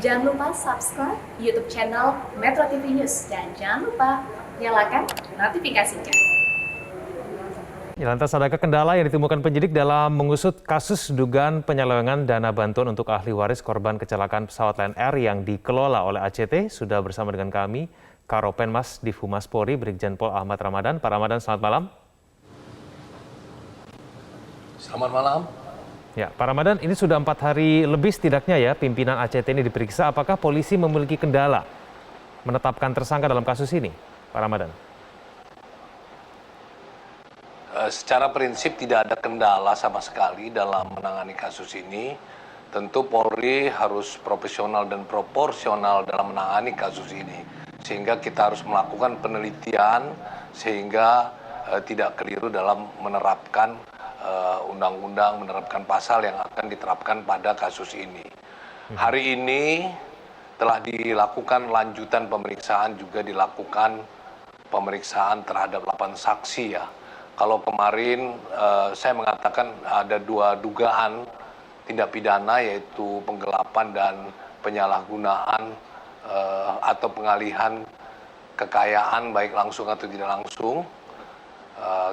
Jangan lupa subscribe YouTube channel Metro TV News dan jangan lupa nyalakan notifikasinya. Ya, lantas adakah kendala yang ditemukan penyidik dalam mengusut kasus dugaan penyelewengan dana bantuan untuk ahli waris korban kecelakaan pesawat Lion Air yang dikelola oleh ACT? Sudah bersama dengan kami, Karopenmas Divhumas Polri, Brigjen Pol Ahmad Ramadan. Pak Ramadan, selamat malam. Selamat malam. Ya, Pak Ramadan, ini sudah 4 hari lebih setidaknya ya pimpinan ACT ini diperiksa. Apakah polisi memiliki kendala menetapkan tersangka dalam kasus ini, Pak Ramadan? Secara prinsip tidak ada kendala sama sekali dalam menangani kasus ini. Tentu Polri harus profesional dan proporsional dalam menangani kasus ini. Sehingga kita harus melakukan penelitian sehingga tidak keliru dalam menerapkan undang-undang, menerapkan pasal yang akan diterapkan pada kasus ini. Hari ini telah dilakukan lanjutan pemeriksaan, juga dilakukan pemeriksaan terhadap 8 saksi ya. Kalau kemarin saya mengatakan ada 2 dugaan tindak pidana, yaitu penggelapan dan penyalahgunaan atau pengalihan kekayaan baik langsung atau tidak langsung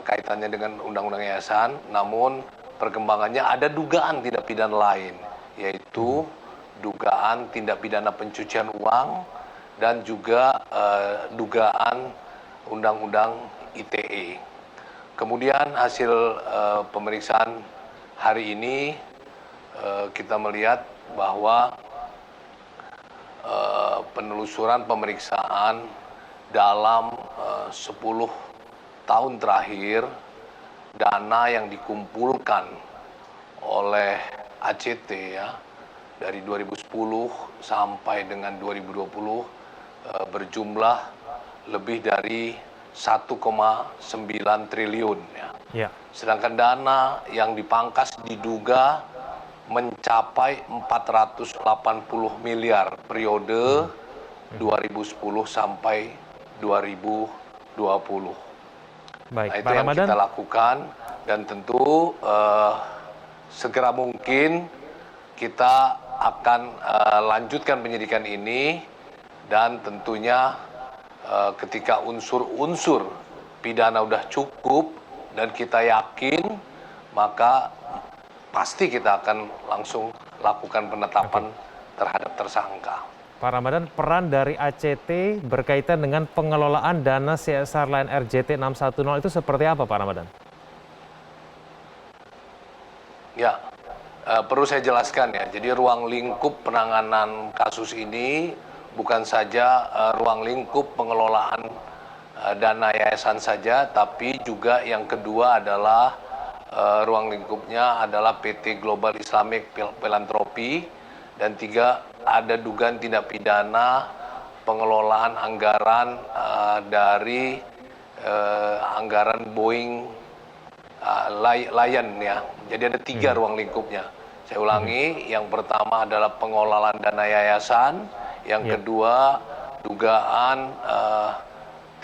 kaitannya dengan undang-undang yayasan. Namun perkembangannya ada dugaan tindak pidana lain, yaitu dugaan tindak pidana pencucian uang dan juga dugaan undang-undang ITE. Kemudian hasil pemeriksaan hari ini kita melihat bahwa penelusuran pemeriksaan dalam 10 tahun terakhir, dana yang dikumpulkan oleh ACT ya dari 2010 sampai dengan 2020 berjumlah lebih dari 1,9 triliun ya. Sedangkan dana yang dipangkas diduga mencapai 480 miliar periode 2010 sampai 2020. Baik, Nah, itu Pak yang Ramadan. kita lakukan dan tentu segera mungkin kita akan lanjutkan penyidikan ini dan tentunya ketika unsur-unsur pidana udah cukup dan kita yakin, maka pasti kita akan langsung lakukan penetapan terhadap tersangka. Pak Ramadan, peran dari ACT berkaitan dengan pengelolaan dana CSR Lion Air JT610 itu seperti apa, Pak Ramadan? Ya, perlu saya jelaskan ya. Jadi ruang lingkup penanganan kasus ini bukan saja ruang lingkup pengelolaan dana yayasan saja, tapi juga yang kedua adalah ruang lingkupnya adalah PT Global Islamic Philanthropy, dan 3 ada dugaan tindak pidana pengelolaan anggaran dari anggaran Boeing Lion ya. Jadi ada 3 ruang lingkupnya. Saya ulangi, yang pertama adalah pengelolaan dana yayasan, yang kedua dugaan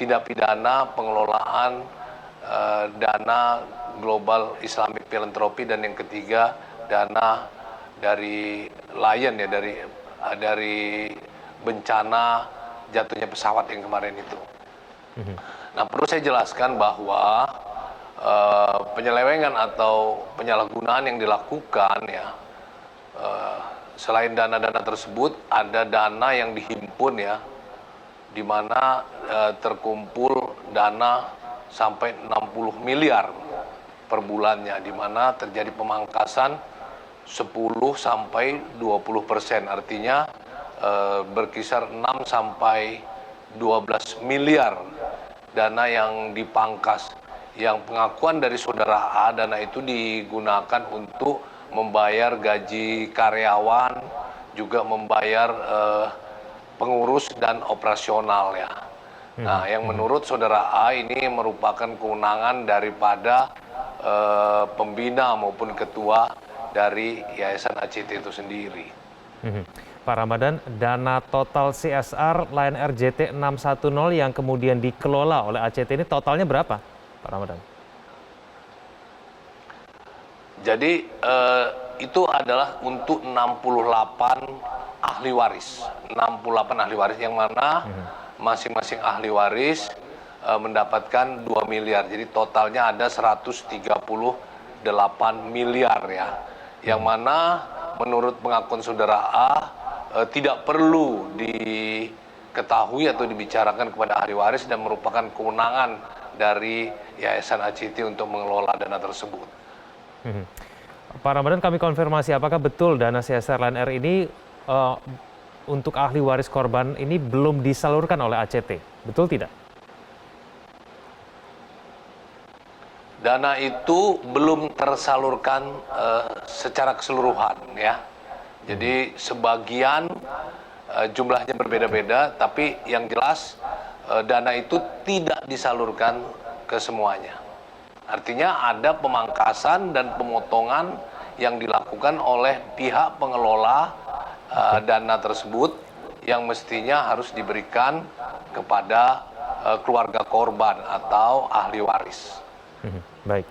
tindak pidana pengelolaan dana Global Islamic Philanthropy, dan yang ketiga dana dari Lion ya, dari bencana jatuhnya pesawat yang kemarin itu. Nah, perlu saya jelaskan bahwa penyelewengan atau penyalahgunaan yang dilakukan ya, selain dana-dana tersebut ada dana yang dihimpun ya, di mana terkumpul dana sampai 60 miliar per bulannya, di mana terjadi pemangkasan 10 sampai 20%, artinya berkisar 6 sampai 12 miliar dana yang dipangkas. Yang pengakuan dari saudara A, dana itu digunakan untuk membayar gaji karyawan, juga membayar pengurus dan operasional ya. Nah, yang menurut saudara A ini merupakan kewenangan daripada pembina maupun ketua dari Yayasan ACT itu sendiri. Pak Ramadan, dana total CSR Lion Air JT610 yang kemudian dikelola oleh ACT ini totalnya berapa, Pak Ramadan? Jadi itu adalah untuk 68 ahli waris, 68 ahli waris yang mana masing-masing ahli waris mendapatkan 2 miliar. Jadi totalnya ada 138 miliar ya. Yang mana menurut pengakuan saudara A tidak perlu diketahui atau dibicarakan kepada ahli waris dan merupakan kewenangan dari Yayasan ACT untuk mengelola dana tersebut. Pak Ramadan, kami konfirmasi apakah betul dana CSR Lion Air ini untuk ahli waris korban ini belum disalurkan oleh ACT, betul tidak? Dana itu belum tersalurkan secara keseluruhan ya. Jadi sebagian jumlahnya berbeda-beda, tapi yang jelas dana itu tidak disalurkan ke semuanya. Artinya ada pemangkasan dan pemotongan yang dilakukan oleh pihak pengelola dana tersebut yang mestinya harus diberikan kepada keluarga korban atau ahli waris. Baik.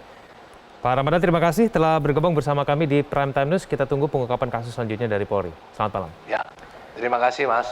Pak Ramadan, terima kasih telah bergabung bersama kami di Prime Time News. Kita tunggu pengungkapan kasus selanjutnya dari Polri. Selamat malam. Ya, terima kasih Mas.